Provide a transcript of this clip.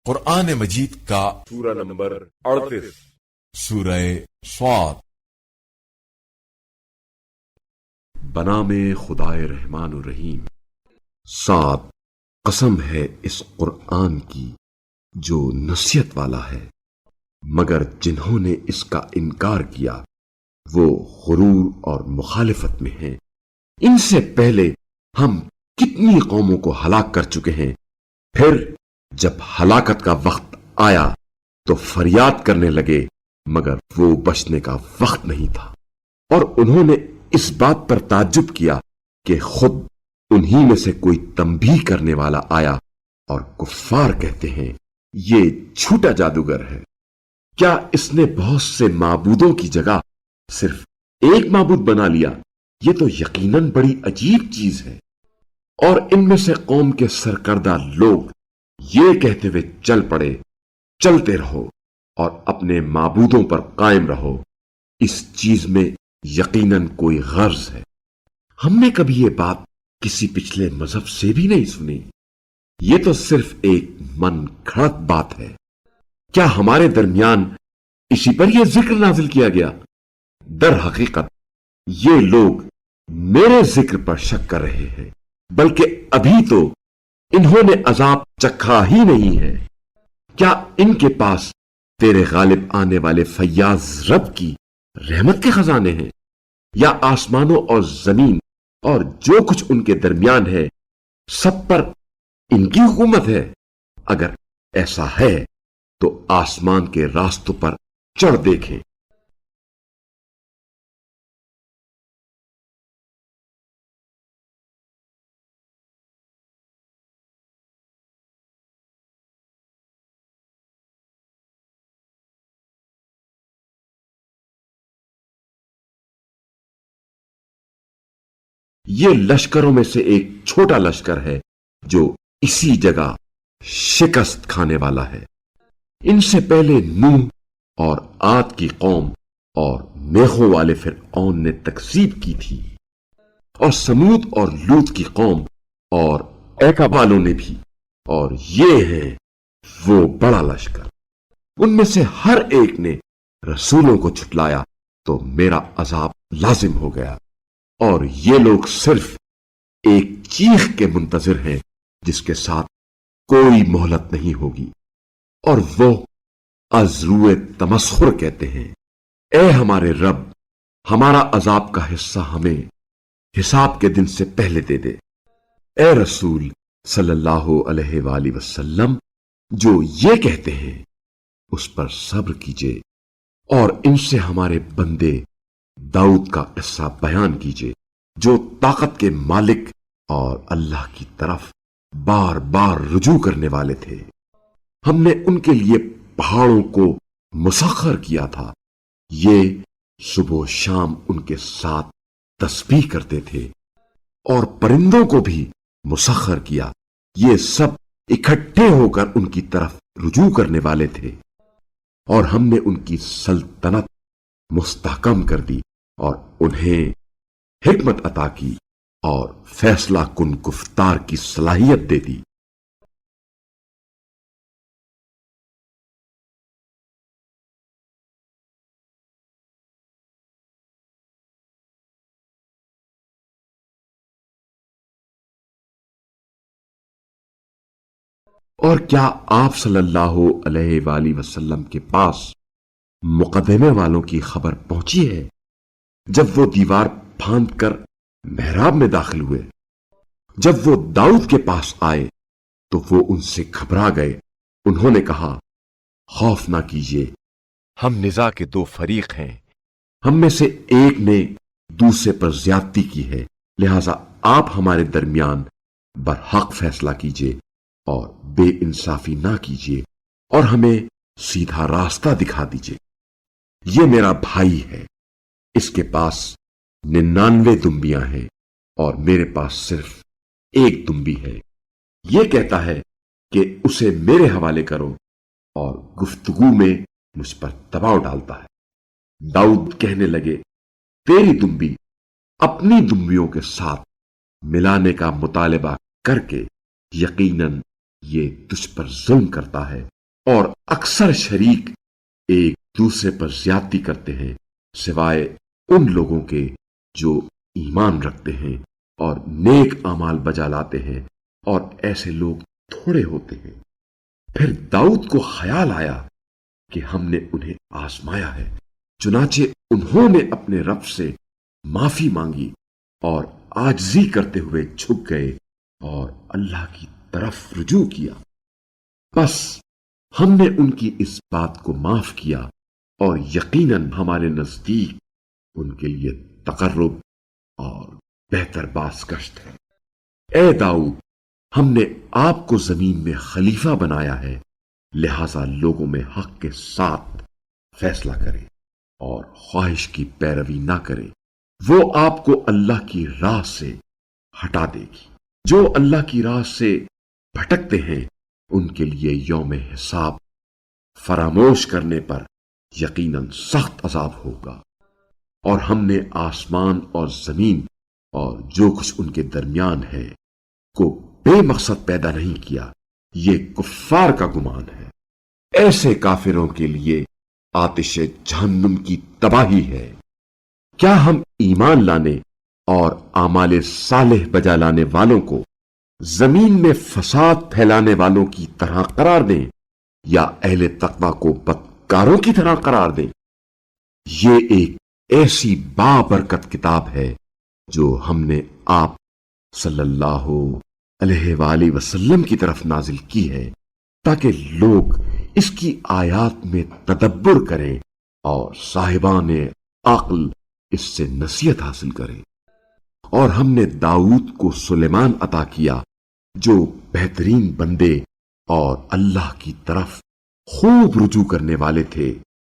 قرآن مجید کا سورہ نمبر 38 سورہ صاد۔ بنام خدائے رحمان الرحیم۔ صاد، قسم ہے اس قرآن کی جو نصیحت والا ہے، مگر جنہوں نے اس کا انکار کیا وہ غرور اور مخالفت میں ہیں۔ ان سے پہلے ہم کتنی قوموں کو ہلاک کر چکے ہیں، پھر جب ہلاکت کا وقت آیا تو فریاد کرنے لگے، مگر وہ بچنے کا وقت نہیں تھا۔ اور انہوں نے اس بات پر تعجب کیا کہ خود انہی میں سے کوئی تنبیہ کرنے والا آیا، اور کفار کہتے ہیں یہ جھوٹا جادوگر ہے۔ کیا اس نے بہت سے معبودوں کی جگہ صرف ایک معبود بنا لیا؟ یہ تو یقیناً بڑی عجیب چیز ہے۔ اور ان میں سے قوم کے سرکردہ لوگ یہ کہتے ہوئے چل پڑے، چلتے رہو اور اپنے معبودوں پر قائم رہو، اس چیز میں یقیناً کوئی غرض ہے۔ ہم نے کبھی یہ بات کسی پچھلے مذہب سے بھی نہیں سنی۔ یہ تو صرف ایک من گھڑت بات ہے۔ کیا ہمارے درمیان اسی پر یہ ذکر نازل کیا گیا؟ در حقیقت یہ لوگ میرے ذکر پر شک کر رہے ہیں، بلکہ ابھی تو انہوں نے عذاب چکھا ہی نہیں ہے۔ کیا ان کے پاس تیرے غالب آنے والے فیاض رب کی رحمت کے خزانے ہیں، یا آسمانوں اور زمین اور جو کچھ ان کے درمیان ہے سب پر ان کی حکومت ہے؟ اگر ایسا ہے تو آسمان کے راستوں پر چڑھ دیکھیں۔ یہ لشکروں میں سے ایک چھوٹا لشکر ہے جو اسی جگہ شکست کھانے والا ہے۔ ان سے پہلے نوح اور عاد کی قوم اور میخوں والے فرعون نے تکذیب کی تھی، اور سمود اور لوط کی قوم اور ایکا والوں نے بھی، اور یہ ہے وہ بڑا لشکر۔ ان میں سے ہر ایک نے رسولوں کو جھٹلایا تو میرا عذاب لازم ہو گیا، اور یہ لوگ صرف ایک چیخ کے منتظر ہیں جس کے ساتھ کوئی مہلت نہیں ہوگی۔ اور وہ از روئے تمسخر کہتے ہیں، اے ہمارے رب، ہمارا عذاب کا حصہ ہمیں حساب کے دن سے پہلے دے دے۔ اے رسول صلی اللہ علیہ وآلہ وسلم، جو یہ کہتے ہیں اس پر صبر کیجئے، اور ان سے ہمارے بندے داؤد کا قصہ بیان کیجئے، جو طاقت کے مالک اور اللہ کی طرف بار بار رجوع کرنے والے تھے۔ ہم نے ان کے لیے پہاڑوں کو مسخر کیا تھا، یہ صبح و شام ان کے ساتھ تسبیح کرتے تھے، اور پرندوں کو بھی مسخر کیا، یہ سب اکٹھے ہو کر ان کی طرف رجوع کرنے والے تھے۔ اور ہم نے ان کی سلطنت مستحکم کر دی، اور انہیں حکمت عطا کی، اور فیصلہ کن گفتار کی صلاحیت دے دی۔ اور کیا آپ صلی اللہ علیہ وآلہ وسلم کے پاس مقدمے والوں کی خبر پہنچی ہے جب وہ دیوار پھاند کر محراب میں داخل ہوئے؟ جب وہ داؤد کے پاس آئے تو وہ ان سے گھبرا گئے۔ انہوں نے کہا، خوف نہ کیجیے، ہم نزاع کے دو فریق ہیں۔ ہم میں سے ایک نے دوسرے پر زیادتی کی ہے، لہذا آپ ہمارے درمیان برحق فیصلہ کیجیے اور بے انصافی نہ کیجیے، اور ہمیں سیدھا راستہ دکھا دیجیے۔ یہ میرا بھائی ہے، اس کے پاس 99 دمبیاں ہیں اور میرے پاس صرف ایک دمبی ہے۔ یہ کہتا ہے کہ اسے میرے حوالے کرو، اور گفتگو میں مجھ پر دباؤ ڈالتا ہے۔ داؤد کہنے لگے، تیری دمبی اپنی دمبیوں کے ساتھ ملانے کا مطالبہ کر کے یقیناً یہ تجھ پر ظلم کرتا ہے، اور اکثر شریک ایک دوسرے پر زیادتی کرتے ہیں سوائے ان لوگوں کے جو ایمان رکھتے ہیں اور نیک اعمال بجا لاتے ہیں، اور ایسے لوگ تھوڑے ہوتے ہیں۔ پھر داؤد کو خیال آیا کہ ہم نے انہیں آزمایا ہے، چنانچہ انہوں نے اپنے رب سے معافی مانگی اور عاجزی کرتے ہوئے جھک گئے اور اللہ کی طرف رجوع کیا۔ بس ہم نے ان کی اس بات کو معاف کیا، اور یقیناً ہمارے نزدیک ان کے لیے تقرب اور بہتر بازگشت ہے۔ اے داؤد، ہم نے آپ کو زمین میں خلیفہ بنایا ہے، لہذا لوگوں میں حق کے ساتھ فیصلہ کرے اور خواہش کی پیروی نہ کرے، وہ آپ کو اللہ کی راہ سے ہٹا دے گی۔ جو اللہ کی راہ سے بھٹکتے ہیں ان کے لیے یوم حساب فراموش کرنے پر یقیناً سخت عذاب ہوگا۔ اور ہم نے آسمان اور زمین اور جو کچھ ان کے درمیان ہے کو بے مقصد پیدا نہیں کیا، یہ کفار کا گمان ہے۔ ایسے کافروں کے لیے آتش جہنم کی تباہی ہے۔ کیا ہم ایمان لانے اور اعمال صالح بجا لانے والوں کو زمین میں فساد پھیلانے والوں کی طرح قرار دیں، یا اہل تقوی کو بدکاروں کی طرح قرار دیں؟ یہ ایک ایسی بابرکت کتاب ہے جو ہم نے آپ صلی اللہ علیہ وآلہ وسلم کی طرف نازل کی ہے، تاکہ لوگ اس کی آیات میں تدبر کریں اور صاحبان عقل اس سے نصیحت حاصل کریں۔ اور ہم نے داؤد کو سلیمان عطا کیا جو بہترین بندے اور اللہ کی طرف خوب رجوع کرنے والے تھے،